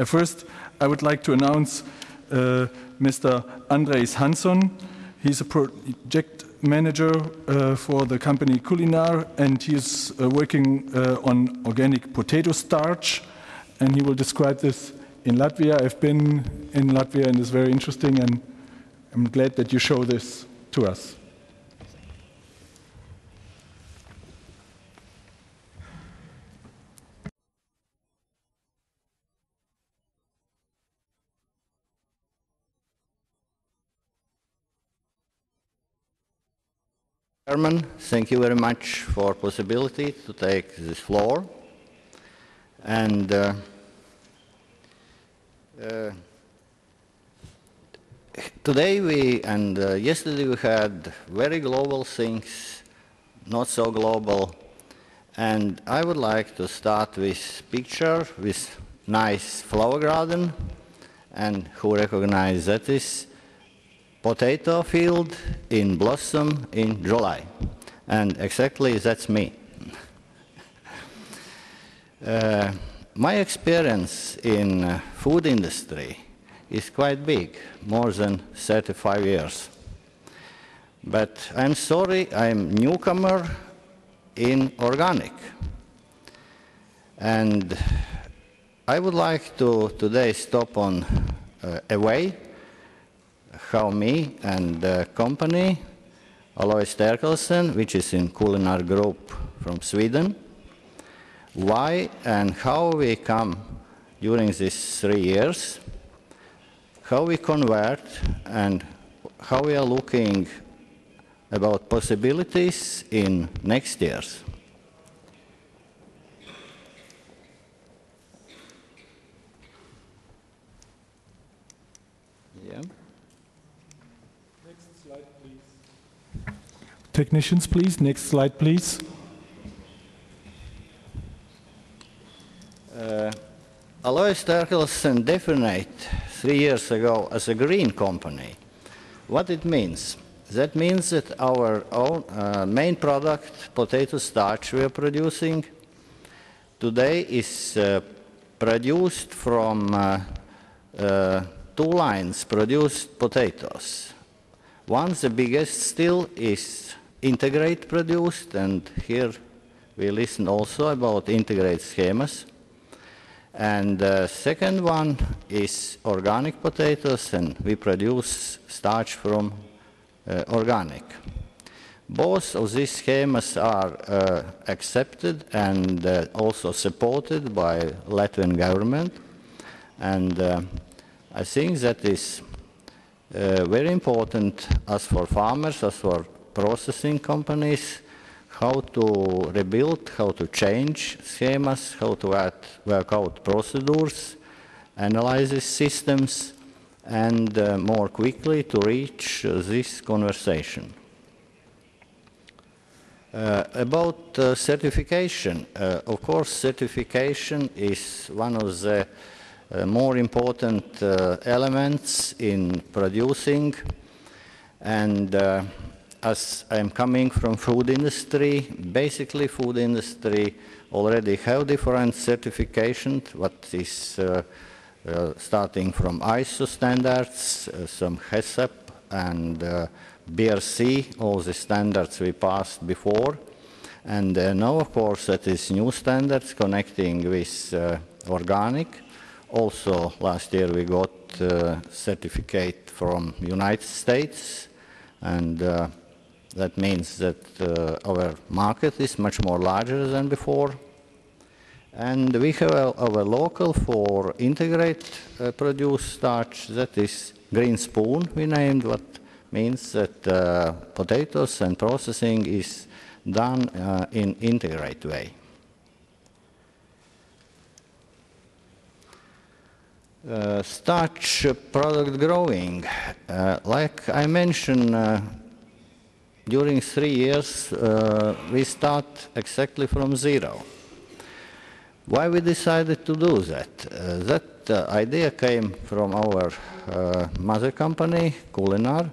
First, I would like to announce Mr. Andres Hansson. He's a project manager for the company Culinar, and he is working on organic potato starch, and he will describe this in Latvia. I've been in Latvia and it's very interesting, and I'm glad that you show this to us. Chairman, thank you very much for possibility to take this floor. And today and yesterday we had very global things, not so global. And I would like to start with picture with nice flower garden, and who recognize that is potato field in blossom in July. And exactly that's me. My experience in food industry is quite big, more than 35 years. But I'm sorry, I'm newcomer in organic. And I would like to today stop on a way how me and the company, Alois Terkelsen, which is in Culinar Group from Sweden, why and how we come during these 3 years, how we convert and how we are looking about possibilities in next years. Yeah. Technicians, please. Next slide, please. Alois Terkelsen defined 3 years ago as a green company. What it means? That means that our own main product, potato starch we are producing, today is produced from 2 lines produced potatoes. One, the biggest still, is integrate produced, and here we listen also about integrate schemas. And the second one is organic potatoes, and we produce starch from organic. Both of these schemas are accepted and also supported by Latvian government. And I think that is very important as for farmers, as for processing companies, how to rebuild, how to change schemas, how to work out procedures, analysis systems, and more quickly to reach this conversation. About certification, of course, certification is one of the more important elements in producing, and as I'm coming from food industry, basically food industry already have different certifications, what is starting from ISO standards, some HACCP and BRC, all the standards we passed before. And now, of course, that is new standards connecting with organic. Also, last year we got certificate from United States, and that means that our market is much more larger than before. And we have our local for integrate produced starch, that is Green Spoon, we named, what means that potatoes and processing is done in integrate way. Starch product growing, like I mentioned, during 3 years we start exactly from zero. Why we decided to do that? That idea came from our mother company, Culinar,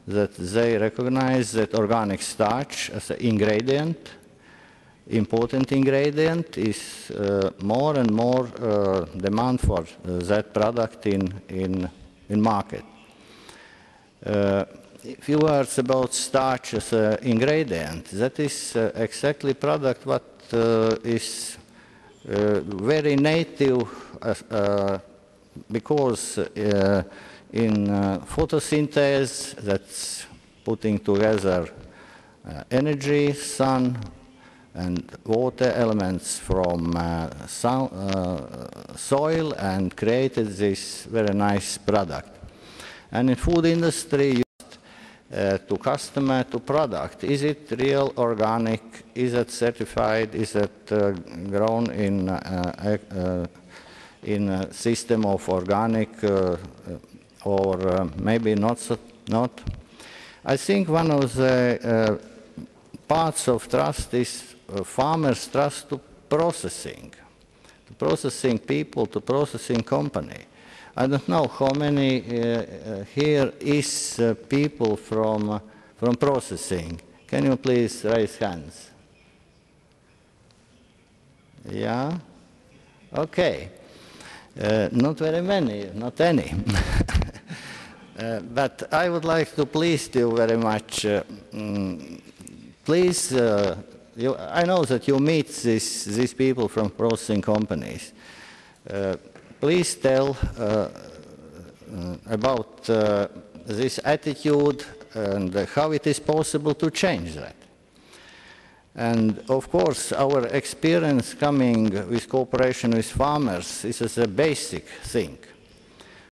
that they recognize that organic starch as an ingredient important ingredient, is more and more demand for that product in market. A few words about starch as an ingredient. That is exactly product what is very native because in photosynthesis, that's putting together energy, sun, and water elements from soil and created this very nice product. And in food industry, to customer, to product, is it real organic, is it certified, is it grown in a system of organic or maybe not. I think one of the parts of trust is farmers' trust to processing people, to processing company. I don't know how many here is people from processing. Can you please raise hands? Yeah? Okay. Not very many, not any. But I would like to please you very much. Please, I know that you meet these people from processing companies. Please tell about this attitude and how it is possible to change that. And of course, our experience coming with cooperation with farmers is as a basic thing.